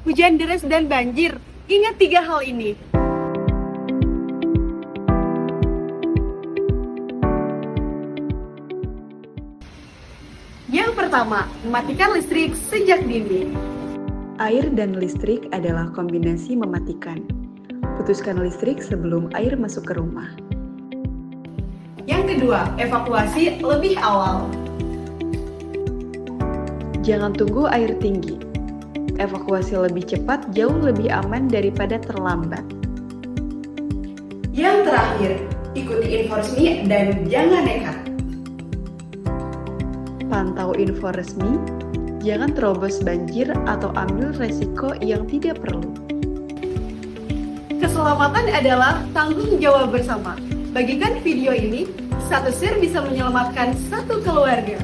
hujan deras dan banjir. Ingat 3 hal ini. Yang pertama, mematikan listrik sejak dini. Air dan listrik adalah kombinasi mematikan. Putuskan listrik sebelum air masuk ke rumah. Yang kedua, evakuasi lebih awal. Jangan tunggu air tinggi. Evakuasi lebih cepat jauh lebih aman daripada terlambat. Yang terakhir, ikuti info resmi dan jangan nekat. Pantau info resmi, jangan terobos banjir atau ambil resiko yang tidak perlu. Keselamatan adalah tanggung jawab bersama. Bagikan video ini, satu share bisa menyelamatkan satu keluarga.